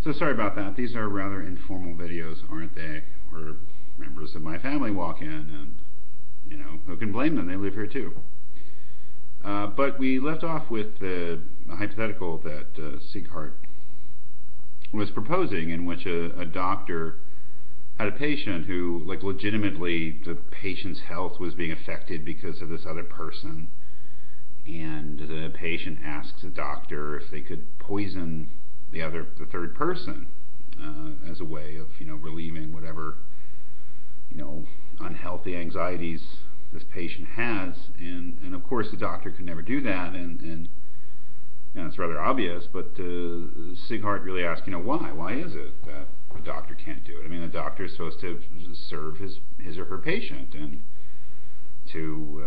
So sorry about that. These are rather informal videos, aren't they? Where members of my family walk in, and, you know, who can blame them? They live here too. But we left off with a hypothetical that Sieghart was proposing, in which a doctor had a patient who, like, legitimately the patient's health was being affected because of this other person, and the patient asks the doctor if they could poison the third person as a way of, you know, relieving whatever, you know, unhealthy anxieties this patient has, and of course the doctor could never do that, and you know, it's rather obvious, but Sieghart really asked, you know, why is it that the doctor can't do it? I mean, the doctor is supposed to serve his or her patient, and to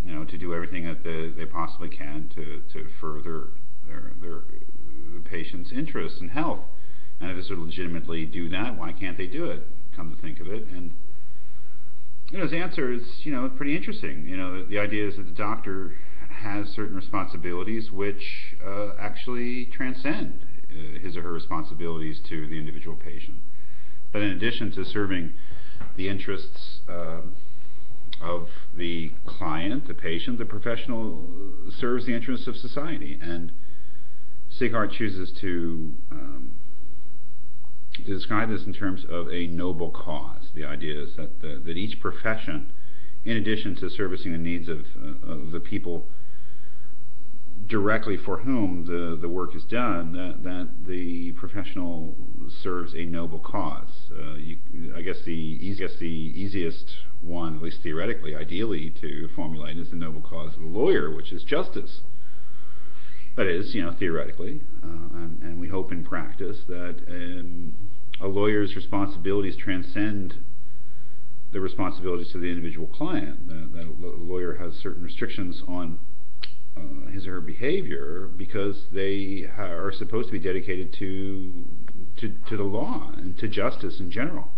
you know, to do everything that they possibly can to further the patient's interests and health. And if they sort of legitimately do that, why can't they do it? Come to think of it, and you know, his answer is, you know, pretty interesting. You know, the idea is that the doctor has certain responsibilities which actually transcend his or her responsibilities to the individual patient. But in addition to serving the interests of the client, the patient, the professional serves the interests of society. And Sieghart chooses to describe this in terms of a noble cause. The idea is that each profession, in addition to servicing the needs of the people directly for whom the work is done, that the professional serves a noble cause. I guess the easiest one, at least theoretically, ideally, to formulate is the noble cause of the lawyer, which is justice. That is, you know, theoretically, and we hope in practice that a lawyer's responsibilities transcend the responsibilities to the individual client. That a lawyer has certain restrictions on his or her behavior because they are supposed to be dedicated to the law and to justice in general.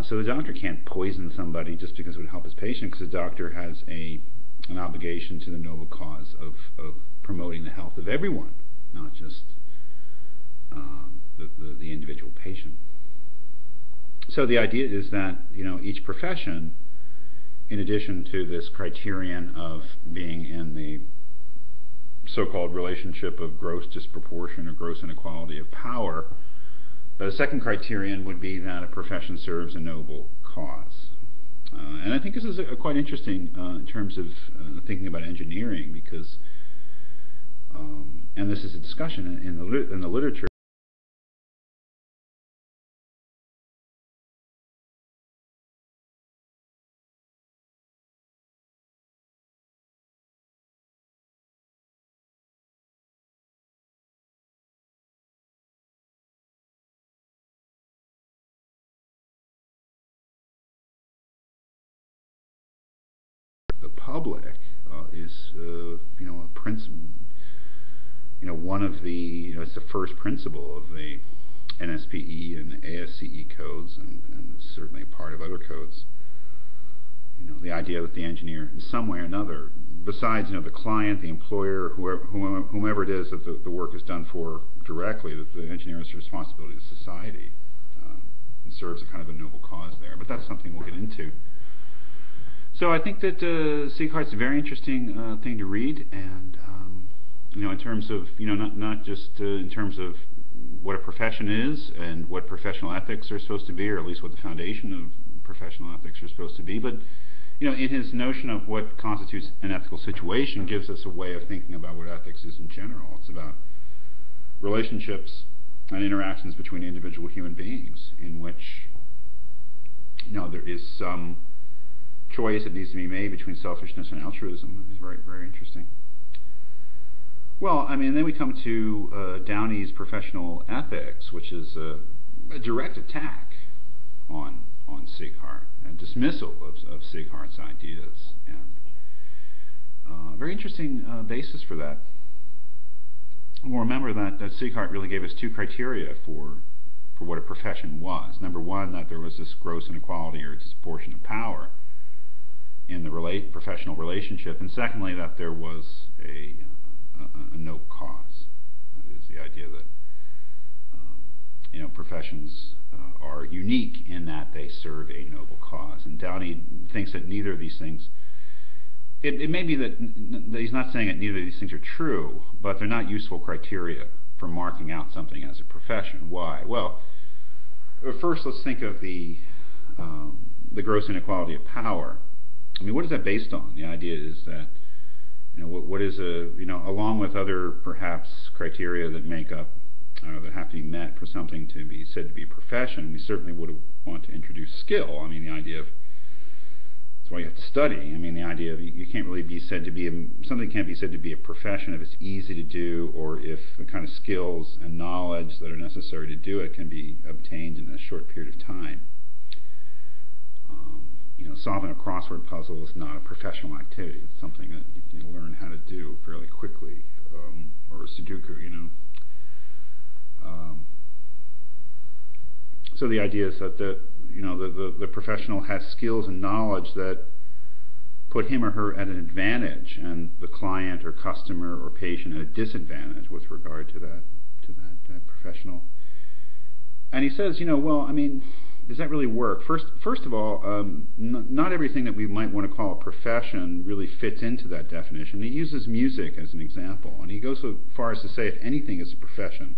So the doctor can't poison somebody just because it would help his patient, because the doctor has an obligation to the noble cause of promoting the health of everyone, not just the individual patient. So the idea is that, you know, each profession, in addition to this criterion of being in the so-called relationship of gross disproportion or gross inequality of power, the second criterion would be that a profession serves a noble cause. And I think this is quite interesting in terms of thinking about engineering, because, and this is a discussion in the literature, the public is, you know, a principle. You know, one of the, you know, it's the first principle of the NSPE and ASCE codes, and it's certainly a part of other codes. You know, the idea that the engineer, in some way or another, besides, you know, the client, the employer, whomever it is that the work is done for directly, that the engineer has a responsibility to society, and serves a kind of a noble cause there. But that's something we'll get into. So I think that Sieghart's a very interesting thing to read, and you know, in terms of, you know, not just in terms of what a profession is and what professional ethics are supposed to be, or at least what the foundation of professional ethics are supposed to be, but, you know, in his notion of what constitutes an ethical situation, gives us a way of thinking about what ethics is in general. It's about relationships and interactions between individual human beings, in which, you know, there is some choice that needs to be made between selfishness and altruism. It's very, very interesting. Well, I mean, then we come to Downie's professional ethics, which is a direct attack on Sieghart, a dismissal of Sieghart's ideas, and a very interesting basis for that. We'll remember that Sieghart really gave us two criteria for what a profession was. Number one, that there was this gross inequality or disproportion of power in the professional relationship, and secondly, that there was a noble cause. That is the idea that professions are unique in that they serve a noble cause. And Downie thinks that neither of these things, it may be that he's not saying that neither of these things are true, but they're not useful criteria for marking out something as a profession. Why? Well, first let's think of the gross inequality of power. I mean, what is that based on? The idea is that, what is along with other perhaps criteria that make up, that have to be met for something to be said to be a profession, we certainly would want to introduce skill. I mean, the idea of, that's why you have to study. I mean, the idea of you can't really be said to be, something can't be said to be a profession if it's easy to do, or if the kind of skills and knowledge that are necessary to do it can be obtained in a short period of time. Solving a crossword puzzle is not a professional activity. It's something that you can learn how to do fairly quickly, or a Sudoku, So the idea is that the professional has skills and knowledge that put him or her at an advantage, and the client or customer or patient at a disadvantage with regard to that professional. And he says, well, I mean, does that really work? First of all, not everything that we might want to call a profession really fits into that definition. He uses music as an example, and he goes so far as to say if anything is a profession,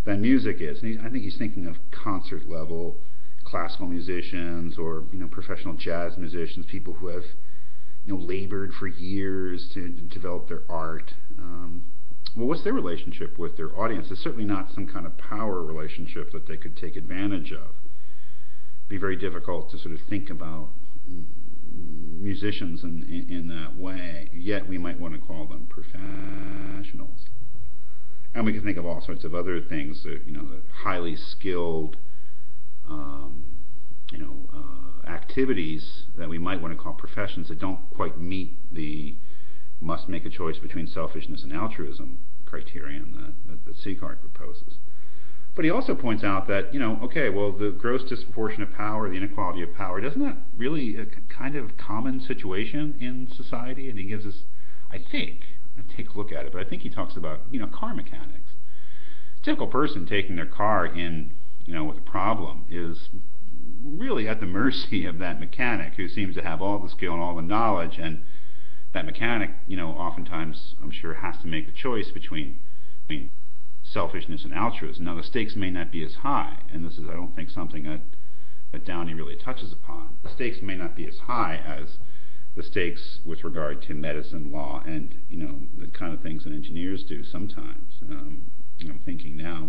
then music is. And I think he's thinking of concert level classical musicians, or professional jazz musicians, people who have labored for years to develop their art. Well, what's their relationship with their audience? It's certainly not some kind of power relationship that they could take advantage of. It'd be very difficult to sort of think about musicians in that way, yet we might want to call them professionals. And we can think of all sorts of other things, the highly skilled activities that we might want to call professions that don't quite meet the must make a choice between selfishness and altruism criterion that Sieghart proposes. But he also points out that, okay, well, the gross disproportion of power, the inequality of power, isn't that really a kind of common situation in society? And he gives us, I take a look at it, but I think he talks about, car mechanics. A typical person taking their car in, with a problem is really at the mercy of that mechanic, who seems to have all the skill and all the knowledge, and that mechanic, oftentimes, I'm sure, has to make the choice between selfishness and altruism. Now, the stakes may not be as high, and this is, I don't think, something that Downie really touches upon. The stakes may not be as high as the stakes with regard to medicine, law, and the kind of things that engineers do sometimes. I'm thinking now,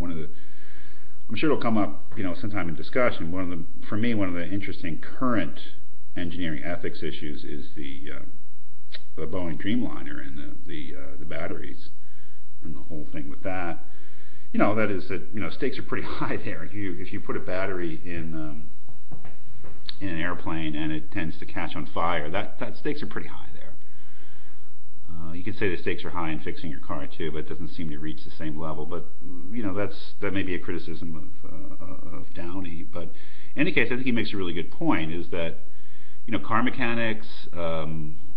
I'm sure it'll come up, sometime in discussion. For me, one of the interesting current engineering ethics issues is the Boeing Dreamliner and the batteries and the whole thing with that. That is that stakes are pretty high there. If you put a battery in an airplane and it tends to catch on fire, that stakes are pretty high there. You could say the stakes are high in fixing your car too, but it doesn't seem to reach the same level. But that may be a criticism of Downie. But in any case, I think he makes a really good point. Is that car mechanics,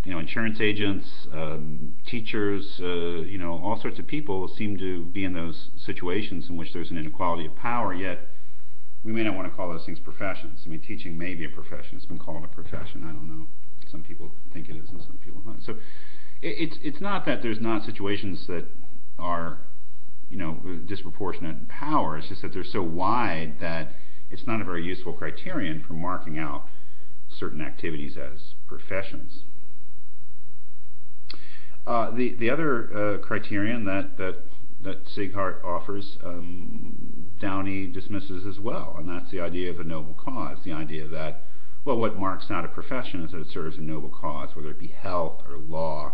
insurance agents, teachers, all sorts of people seem to be in those situations in which there's an inequality of power. Yet we may not want to call those things professions. I mean, teaching may be a profession. It's been called a profession. I don't know. Some people think it is, and some people not. So it's not that there's not situations that are, disproportionate in power. It's just that they're so wide that it's not a very useful criterion for marking out certain activities as professions. The other criterion that Sieghart offers, Downie dismisses as well, and that's the idea of a noble cause. The idea that, well, what marks out a profession is that it serves a noble cause, whether it be health or law,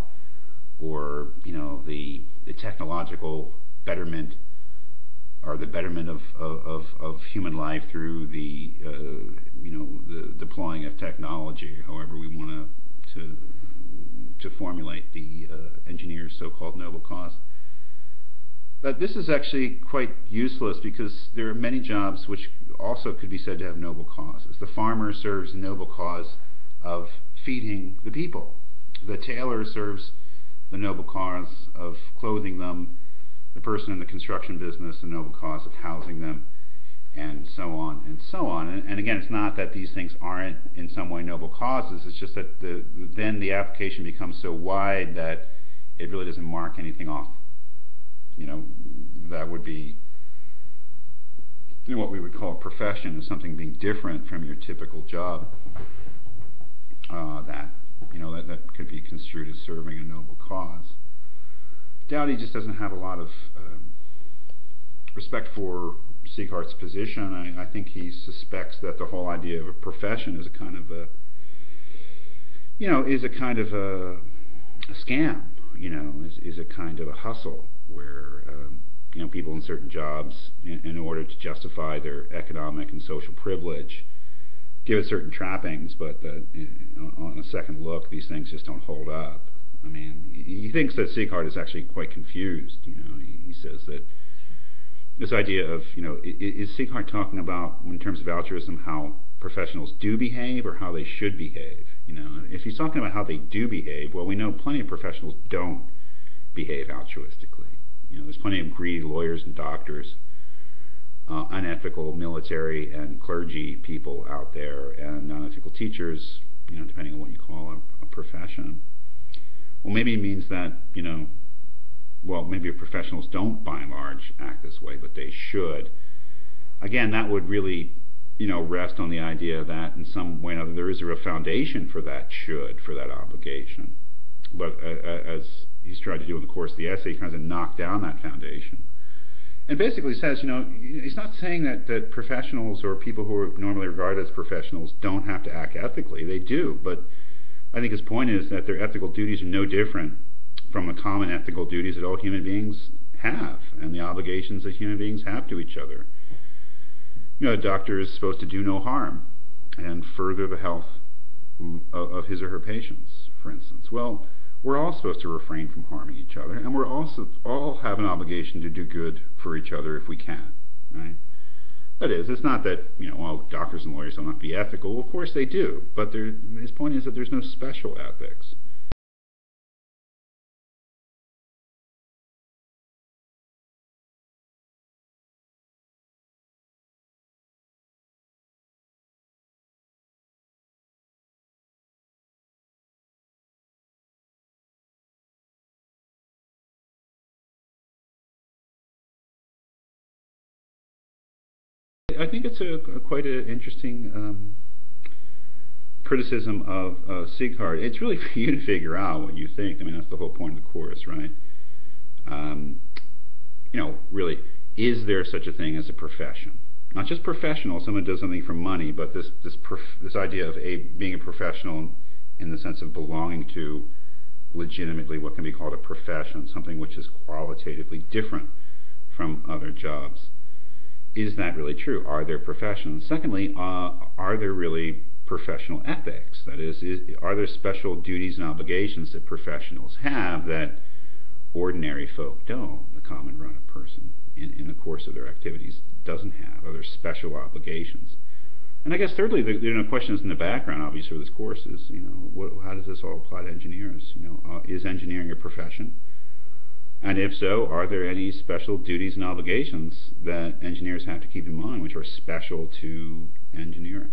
or the technological betterment, or the betterment of human life through the deploying of technology, however we want to formulate the engineer's so-called noble cause. But this is actually quite useless, because there are many jobs which also could be said to have noble causes. The farmer serves the noble cause of feeding the people. The tailor serves the noble cause of clothing them. The person in the construction business, the noble cause of housing them. and so on and so on. And again, it's not that these things aren't in some way noble causes, it's just that then the application becomes so wide that it really doesn't mark anything off. That would be what we would call a profession, as something being different from your typical job. That could be construed as serving a noble cause. Downie just doesn't have a lot of respect for Sieghart's position. I think he suspects that the whole idea of a profession is a kind of a scam. Is a kind of a hustle where people in certain jobs, in order to justify their economic and social privilege, give it certain trappings, but on a second look, these things just don't hold up. I mean, he thinks that Sieghart is actually quite confused. He says that this idea of, is Sieghart talking about, in terms of altruism, how professionals do behave or how they should behave? If he's talking about how they do behave, well, we know plenty of professionals don't behave altruistically. There's plenty of greedy lawyers and doctors, unethical military and clergy people out there, and unethical teachers, depending on what you call a profession. Well, maybe it means that, maybe professionals don't, by and large, act this way, but they should. Again, that would really, rest on the idea that in some way or another there is a real foundation for that for that obligation. But as he's tried to do in the course of the essay, he tries to knock down that foundation. And basically says, he's not saying that professionals or people who are normally regarded as professionals don't have to act ethically. They do, but I think his point is that their ethical duties are no different from the common ethical duties that all human beings have, and the obligations that human beings have to each other. A doctor is supposed to do no harm and further the health of his or her patients, for instance. Well, we're all supposed to refrain from harming each other, and we're also all have an obligation to do good for each other if we can, right? That is, it's not that, doctors and lawyers don't have to be ethical. Of course they do, but his point is that there's no special ethics. I think it's quite an interesting criticism of Sieghart. It's really for you to figure out what you think. I mean, that's the whole point of the course, right? Really, is there such a thing as a profession? Not just professional, someone does something for money, but this idea of being a professional in the sense of belonging to legitimately what can be called a profession, something which is qualitatively different from other jobs. Is that really true? Are there professions? Secondly, are there really professional ethics? That is, are there special duties and obligations that professionals have that ordinary folk don't, the common run of person in the course of their activities doesn't have? Are there special obligations? And I guess thirdly, the questions in the background, obviously, of this course is, how does this all apply to engineers? Is engineering a profession? And if so, are there any special duties and obligations that engineers have to keep in mind which are special to engineering?